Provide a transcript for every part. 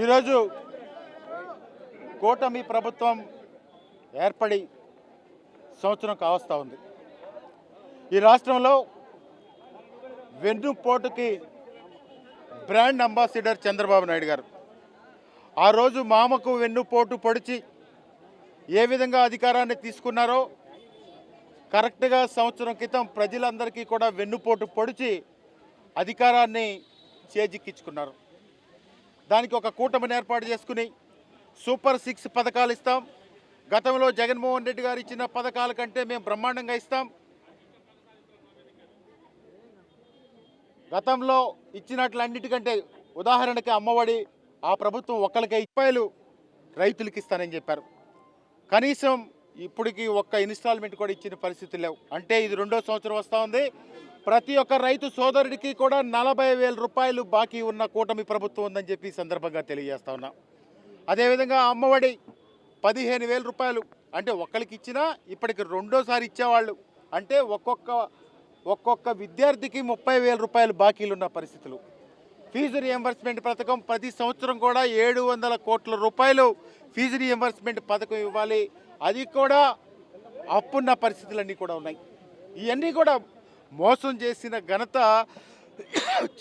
ఈరోజు కూటమి ప్రభుత్వం ఏర్పడి సంవత్సరం కావస్తూ ఉంది. ఈ రాష్ట్రంలో వెన్నుపోటుకి బ్రాండ్ అంబాసిడర్ చంద్రబాబు నాయుడు గారు. ఆ రోజు మామకు వెన్నుపోటు పొడిచి ఏ విధంగా అధికారాన్ని తీసుకున్నారో కరెక్ట్గా సంవత్సరం క్రితం ప్రజలందరికీ కూడా వెన్నుపోటు పొడిచి అధికారాన్ని చేజిక్కించుకున్నారు. దానికి ఒక కూటమిని ఏర్పాటు చేసుకుని సూపర్ 6 పథకాలు ఇస్తాం, గతంలో జగన్మోహన్ రెడ్డి గారు ఇచ్చిన పథకాల కంటే మేము బ్రహ్మాండంగా ఇస్తాం, గతంలో ఇచ్చినట్లన్నిటికంటే ఉదాహరణకి అమ్మఒడి ఆ ప్రభుత్వం ఒక్కరికే రూపాయలు రైతులకి ఇస్తానని చెప్పారు. కనీసం ఇప్పటికి ఒక్క ఇన్స్టాల్మెంట్ కూడా ఇచ్చిన పరిస్థితులు లేవు. అంటే ఇది 2వ సంవత్సరం వస్తూ ఉంది. ప్రతి ఒక్క రైతు సోదరుడికి కూడా 40,000 రూపాయలు బాకీ ఉన్న కూటమి ప్రభుత్వం ఉందని చెప్పి సందర్భంగా తెలియజేస్తా ఉన్నా. అదేవిధంగా అమ్మఒడి 15,000 రూపాయలు, అంటే ఒక్కరికి ఇచ్చినా ఇప్పటికి 2వ సారి ఇచ్చేవాళ్ళు, అంటే ఒక్కొక్క విద్యార్థికి 30,000 రూపాయలు బాకీలు ఉన్న పరిస్థితులు. ఫీజు రియంబర్స్మెంట్ పథకం ప్రతి సంవత్సరం కూడా 700 కోట్ల రూపాయలు ఫీజు రియంబర్స్మెంట్ పథకం ఇవ్వాలి, అది కూడా అప్పున్న పరిస్థితులన్నీ కూడా ఉన్నాయి. ఇవన్నీ కూడా మోసం చేసిన ఘనత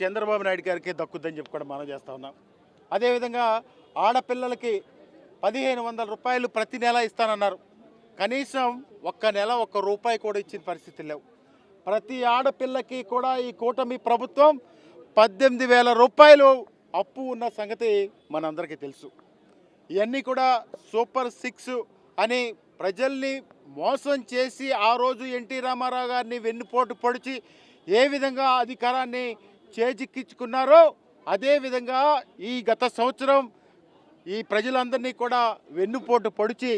చంద్రబాబు నాయుడు గారికి దక్కుద్దని చెప్పి కూడా మనం చేస్తూ ఉన్నాం. అదేవిధంగా ఆడపిల్లలకి 1,500 రూపాయలు ప్రతి నెల ఇస్తానన్నారు. కనీసం ఒక్క నెల ఒక్క రూపాయి కూడా ఇచ్చిన పరిస్థితులు లేవు. ప్రతి ఆడపిల్లకి కూడా ఈ కూటమి ప్రభుత్వం 18,000 రూపాయలు అప్పు ఉన్న సంగతి మనందరికీ తెలుసు. ఇవన్నీ కూడా సూపర్ 6 అని ప్రజల్ని మోసం చేసి ఆ రోజు ఎన్టీ రామారావు గారిని వెన్నుపోటు పొడిచి ఏ విధంగా అధికారాన్ని చేజిక్కించుకున్నారో అదేవిధంగా ఈ గత సంవత్సరం ఈ ప్రజలందరినీ కూడా వెన్నుపోటు పొడిచి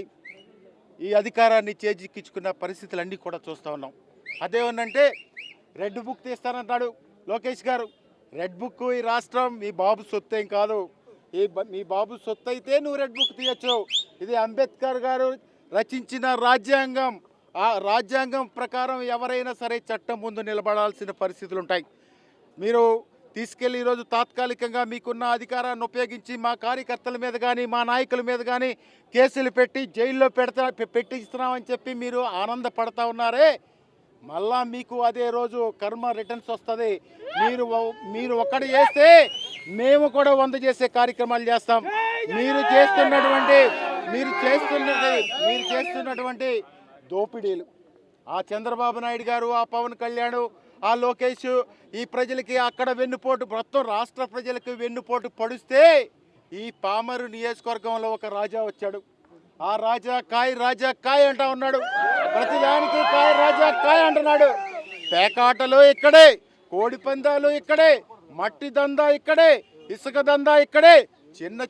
ఈ అధికారాన్ని చేజిక్కించుకున్న పరిస్థితులన్నీ కూడా చూస్తూ ఉన్నాం. అదేమనంటే రెడ్ బుక్ తీస్తానంటాడు లోకేష్ గారు. రెడ్ బుక్ ఈ రాష్ట్రం మీ బాబు సొత్తు ఏం కాదు. మీ బాబు సొత్తు అయితే నువ్వు రెడ్ బుక్ తీయచ్చు. ఇది అంబేద్కర్ గారు రచించిన రాజ్యాంగం. ఆ రాజ్యాంగం ప్రకారం ఎవరైనా సరే చట్టం ముందు నిలబడాల్సిన పరిస్థితులు ఉంటాయి. మీరు తీసుకెళ్ళి ఈరోజు తాత్కాలికంగా మీకున్న అధికారాన్ని ఉపయోగించి మా కార్యకర్తల మీద కానీ మా నాయకుల మీద కానీ కేసులు పెట్టి జైల్లో పెట్టిస్తున్నామని చెప్పి మీరు ఆనందపడతా ఉన్నారే, మళ్ళా మీకు అదే రోజు కర్మ రిటర్న్స్ వస్తుంది. మీరు ఒక్కటి చేస్తే మేము కూడా 100 చేసే కార్యక్రమాలు చేస్తాం. మీరు చేస్తున్నటువంటి దోపిడీలు ఆ చంద్రబాబు నాయుడు గారు, ఆ పవన్ కళ్యాణ్, ఆ లోకేష్ ఈ ప్రజలకి అక్కడ వెన్నుపోటు, మొత్తం రాష్ట్ర ప్రజలకు వెన్నుపోటు పొడిస్తే ఈ పామరు నియోజకవర్గంలో ఒక రాజా వచ్చాడు. ఆ రాజా కాయ్ అంటా ఉన్నాడు. ప్రతిదానికి రాజా కాయ్ అంటున్నాడు. పేకాటలు ఇక్కడే, కోడి పందాలు ఇక్కడే, మట్టి దందా ఇక్కడే, ఇసుక దందా ఇక్కడే.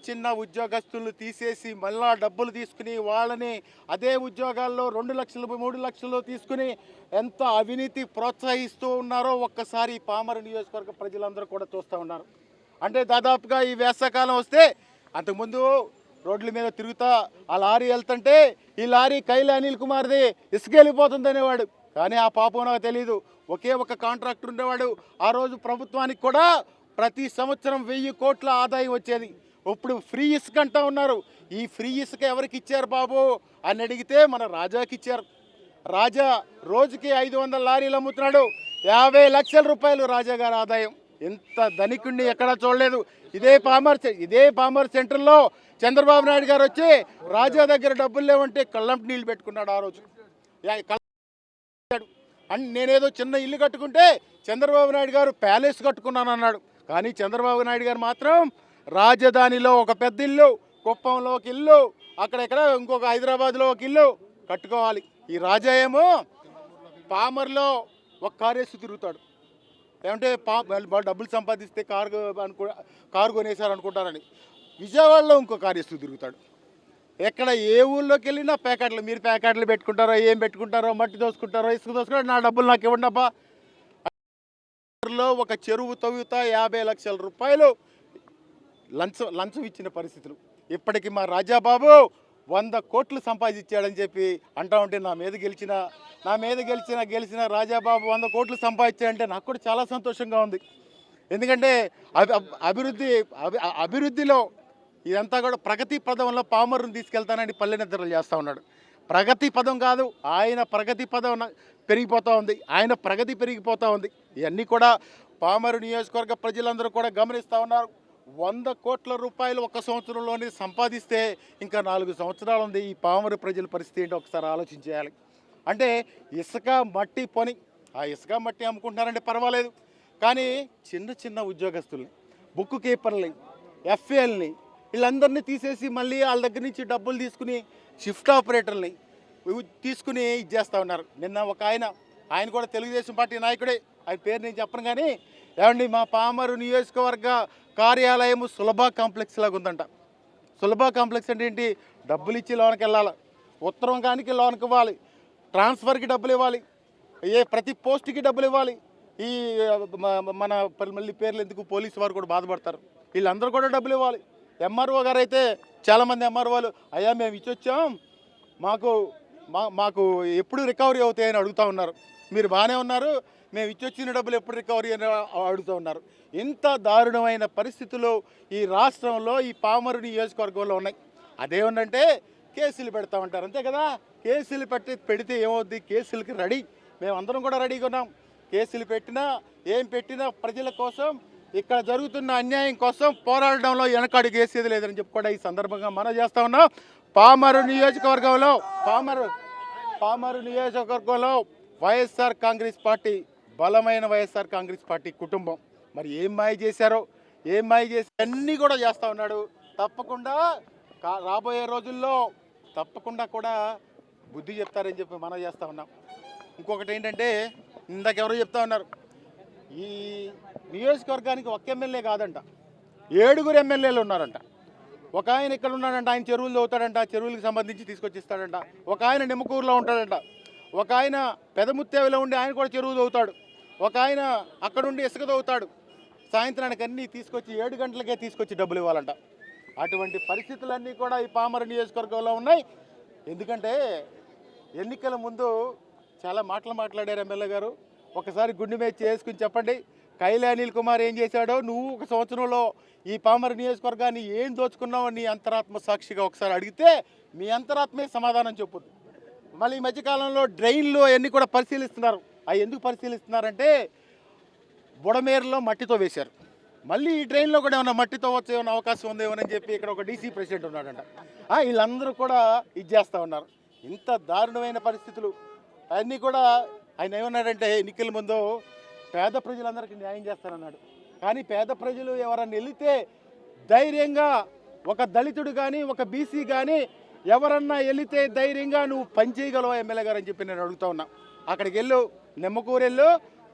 చిన్న ఉద్యోగస్తులను తీసేసి మళ్ళా డబ్బులు తీసుకుని వాళ్ళని అదే ఉద్యోగాల్లో 2 లక్షలు 3 లక్షలు తీసుకుని ఎంత అవినీతి ప్రోత్సహిస్తూ ఉన్నారో ఒక్కసారి పామరు నియోజకవర్గ ప్రజలందరూ కూడా చూస్తూ ఉన్నారు. అంటే దాదాపుగా ఈ వేసవకాలం వస్తే అంతకుముందు రోడ్ల మీద తిరుగుతా ఆ లారీ వెళ్తుంటే ఈ లారీ కైల అనిల్ కుమార్ది ఇసుక వెళ్ళిపోతుంది అనేవాడు. కానీ ఆ పాపం నాకు తెలియదు. ఒకే ఒక కాంట్రాక్టర్ ఉండేవాడు. ఆ రోజు ప్రభుత్వానికి కూడా ప్రతి సంవత్సరం 1000 కోట్ల ఆదాయం వచ్చేది. ఇప్పుడు ఫ్రీ ఇసుక అంటా ఉన్నారు. ఈ ఫ్రీ ఇసుక ఎవరికి ఇచ్చారు బాబు అని అడిగితే మన రాజాకి ఇచ్చారు. రాజా రోజుకి 500 లారీలు అమ్ముతున్నాడు. 50 లక్షల రూపాయలు రాజా గారి ఆదాయం. ఎంత ధనికుడిని ఎక్కడా చూడలేదు. ఇదే పామర్ సెంటర్లో చంద్రబాబు నాయుడు గారు వచ్చి రాజా దగ్గర డబ్బులు లేవంటే కళ్ళంటి నీళ్ళు పెట్టుకున్నాడు. ఆ రోజు నేనేదో చిన్న ఇల్లు కట్టుకుంటే చంద్రబాబు నాయుడు గారు ప్యాలెస్ కట్టుకున్నాను అన్నాడు. కానీ చంద్రబాబు నాయుడు గారు మాత్రం రాజధానిలో ఒక పెద్ద ఇల్లు, కుప్పంలో ఒక ఇల్లు, అక్కడెక్కడ ఇంకొక హైదరాబాద్లో ఒక ఇల్లు కట్టుకోవాలి. ఈ రాజా ఏమో పామర్లో ఒక కారేసి తిరుగుతాడు. ఏమంటే డబ్బులు సంపాదిస్తే కారు కొనేసారు అనుకుంటారని. విజయవాడలో ఇంకో కారేసి తిరుగుతాడు. ఎక్కడ ఏ ఊళ్ళోకి వెళ్ళినా ప్యాకెట్లు, మీరు ప్యాకెట్లు పెట్టుకుంటారో ఏం పెట్టుకుంటారో, మట్టి దోసుకుంటారో ఇసుక దోసుకుంటారో, నా డబ్బులు నాకు ఇవ్వండబ్బా. ఒక చెరువు తవ్వుతా 50 లక్షల రూపాయలు లంచం ఇచ్చిన పరిస్థితులు. ఇప్పటికి మా రాజాబాబు 100 కోట్లు సంపాదించాడని చెప్పి అంటా ఉంటే నా మీద గెలిచిన రాజాబాబు 100 కోట్లు సంపాదించాడంటే నాకు కూడా చాలా సంతోషంగా ఉంది. ఎందుకంటే అభివృద్ధిలో ఇదంతా కూడా ప్రగతి పదంలో పామరుని తీసుకెళ్తానని పల్లె నిద్రలు చేస్తూ ఉన్నాడు. ప్రగతి పదం కాదు, ఆయన ప్రగతి పదం పెరిగిపోతూ ఉంది, ఆయన ప్రగతి పెరిగిపోతూ ఉంది. ఇవన్నీ కూడా పామరు నియోజకవర్గ ప్రజలందరూ కూడా గమనిస్తూ ఉన్నారు. 100 కోట్ల రూపాయలు ఒక సంవత్సరంలోనే సంపాదిస్తే ఇంకా 4 సంవత్సరాలు ఉంది. ఈ పామరు ప్రజల పరిస్థితి ఏంటో ఒకసారి ఆలోచించేయాలి. అంటే ఇసుక మట్టి పని, ఆ ఇసుక మట్టి అమ్ముకుంటున్నారంటే పర్వాలేదు, కానీ చిన్న చిన్న ఉద్యోగస్తుల్ని, బుక్ కీపర్ని, ఎఫ్ఏల్ని వీళ్ళందరినీ తీసేసి మళ్ళీ వాళ్ళ దగ్గర నుంచి డబ్బులు తీసుకుని షిఫ్ట్ ఆపరేటర్ని తీసుకుని ఇచ్చేస్తూ ఉన్నారు. నిన్న ఒక ఆయన కూడా తెలుగుదేశం పార్టీ నాయకుడే, ఆయన పేరు నేను చెప్పను, కానీ ఏమండి మా పామరు నియోజకవర్గ కార్యాలయం సులభ కాంప్లెక్స్ లాగా ఉందంట. సులభ కాంప్లెక్స్ అంటే ఏంటి? డబ్బులు ఇచ్చి లోనికి వెళ్ళాలి, ఉత్తరం కానికి లోనికి ఇవ్వాలి, ట్రాన్స్ఫర్కి డబ్బులు ఇవ్వాలి, ప్రతి పోస్ట్కి డబ్బులు ఇవ్వాలి. ఈ మన మళ్ళీ పేర్లు ఎందుకు, పోలీసు వారు కూడా బాధపడతారు, వీళ్ళందరూ కూడా డబ్బులు ఇవ్వాలి. ఎంఆర్ఓ గారు అయితే చాలామంది ఎంఆర్ఓలు, అయ్యా మేము ఇచ్చొచ్చాం, మాకు ఎప్పుడు రికవరీ అవుతాయని అడుగుతూ ఉన్నారు. మీరు బాగానే ఉన్నారు, మేము ఇచ్చొచ్చిన డబ్బులు ఎప్పుడు రికవరీ అని అడుగుతూ ఉన్నారు. ఇంత దారుణమైన పరిస్థితులు ఈ రాష్ట్రంలో ఈ పామరు నియోజకవర్గంలో ఉన్నాయి. అదేమంటే కేసులు పెడతా ఉంటారు, అంతే కదా. కేసులు పెడితే ఏమవుద్ది? కేసులకి రెడీ, మేమందరం కూడా రెడీగా ఉన్నాం. కేసులు పెట్టినా ఏం పెట్టినా ప్రజల కోసం, ఇక్కడ జరుగుతున్న అన్యాయం కోసం పోరాడడంలో వెనకడుగు వేసేది లేదని చెప్పి కూడా ఈ సందర్భంగా మనం చేస్తూ ఉన్నాం. పామరు నియోజకవర్గంలో వైఎస్ఆర్ కాంగ్రెస్ పార్టీ, బలమైన వైఎస్ఆర్ కాంగ్రెస్ పార్టీ కుటుంబం మరి ఏం మాయ చేశారో, అన్నీ కూడా చేస్తూ ఉన్నాడు. తప్పకుండా రాబోయే రోజుల్లో తప్పకుండా కూడా బుద్ధి చెప్తారని చెప్పి మనం చేస్తూ ఉన్నాం. ఇంకొకటి ఏంటంటే, ఇందాకెవరో చెప్తా ఉన్నారు, ఈ నియోజకవర్గానికి ఒక ఎమ్మెల్యే కాదంట, 7 ఎమ్మెల్యేలు ఉన్నారంట. ఒక ఆయన ఇక్కడ ఉన్నాడంట, ఆయన చెరువులు తవ్వుతాడంట, చెరువులకు సంబంధించి తీసుకొచ్చిస్తాడంట. ఒక ఆయన నిమ్మకూరులో ఉంటాడంట, ఒక ఆయన పెదముత్తేవిలో ఉండి ఆయన కూడా చెరువు తవ్వుతాడు, ఒక ఆయన అక్కడుండి ఇసుక తవ్వుతాడు. సాయంత్రానికి అన్నీ తీసుకొచ్చి 7 గంటలకే తీసుకొచ్చి డబ్బులు ఇవ్వాలంట. అటువంటి పరిస్థితులన్నీ కూడా ఈ పామరు నియోజకవర్గంలో ఉన్నాయి. ఎందుకంటే ఎన్నికల ముందు చాలా మాట్లాడారు ఎమ్మెల్యే గారు. ఒకసారి గుండె మీద చేసుకుని చెప్పండి, కైలా అనిల్ కుమార్ ఏం చేశాడో, నువ్వు ఒక సంవత్సరంలో ఈ పామరు నియోజకవర్గాన్ని ఏం దోచుకున్నావో నీ అంతరాత్మ సాక్షిగా ఒకసారి అడిగితే మీ అంతరాత్మే సమాధానం చెప్పుద్ది. మళ్ళీ ఈ మధ్యకాలంలో డ్రైన్లు అవన్నీ కూడా పరిశీలిస్తున్నారు. అవి ఎందుకు పరిశీలిస్తున్నారంటే, బుడమేరులో మట్టితో వేశారు, మళ్ళీ ఈ డ్రైన్లో కూడా ఏమైనా మట్టితో వచ్చే ఏమైనా అవకాశం ఉందేమోనని చెప్పి ఇక్కడ ఒక డీసీ ప్రెసిడెంట్ ఉన్నాడంట. వీళ్ళందరూ కూడా ఇది చేస్తూ ఉన్నారు. ఇంత దారుణమైన పరిస్థితులు అన్నీ కూడా. ఆయన ఏమన్నాడంటే, ఎన్నికల ముందు పేద ప్రజలందరికీ న్యాయం చేస్తానన్నాడు. కానీ పేద ప్రజలు ఎవరన్నా వెళితే ధైర్యంగా, ఒక దళితుడు కానీ ఒక బీసీ కానీ ఎవరన్నా వెళితే ధైర్యంగా నువ్వు పనిచేయగలవా ఎమ్మెల్యే గారు అని చెప్పి నేను అడుగుతా ఉన్నా. అక్కడికి వెళ్ళు, నిమ్మకూరు వెళ్ళు,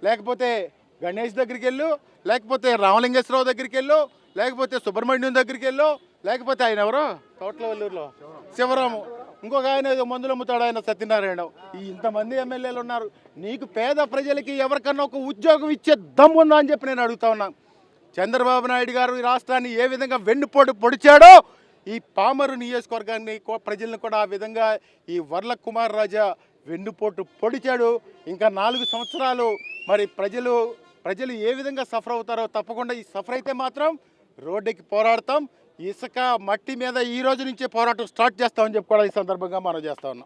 లేకపోతే గణేష్ దగ్గరికి వెళ్ళు, లేకపోతే రామలింగేశ్వరరావు దగ్గరికి వెళ్ళు, లేకపోతే సుబ్రహ్మణ్యం దగ్గరికి వెళ్ళు, లేకపోతే ఆయన ఎవరో తోట్లవల్లూరులో శివరాము, ఇంకొక ఆయన మందులు అమ్ముతాడు ఆయన సత్యనారాయణ. ఇంతమంది ఎమ్మెల్యేలు ఉన్నారు. నీకు పేద ప్రజలకి ఎవరికన్నా ఒక ఉద్యోగం ఇచ్చే దమ్ముందా అని చెప్పి నేను అడుగుతా ఉన్నాను. చంద్రబాబు నాయుడు గారు ఈ రాష్ట్రాన్ని ఏ విధంగా వెన్నుపోటు పొడిచాడో, ఈ పామరు నియోజకవర్గాన్ని ప్రజలను కూడా ఆ విధంగా ఈ వర్ల కుమార్ రాజా వెన్నుపోటు పొడిచాడు. ఇంకా 4 సంవత్సరాలు మరి ప్రజలు ఏ విధంగా సఫర్ అవుతారో, తప్పకుండా ఈ సఫర్ అయితే మాత్రం రోడ్డుకి పోరాడతాం. ఇసుక మట్టి మీద ఈ రోజు నుంచే పోరాటం స్టార్ట్ చేస్తామని చెప్పి కూడా ఈ సందర్భంగా మనం చేస్తా ఉన్నాం.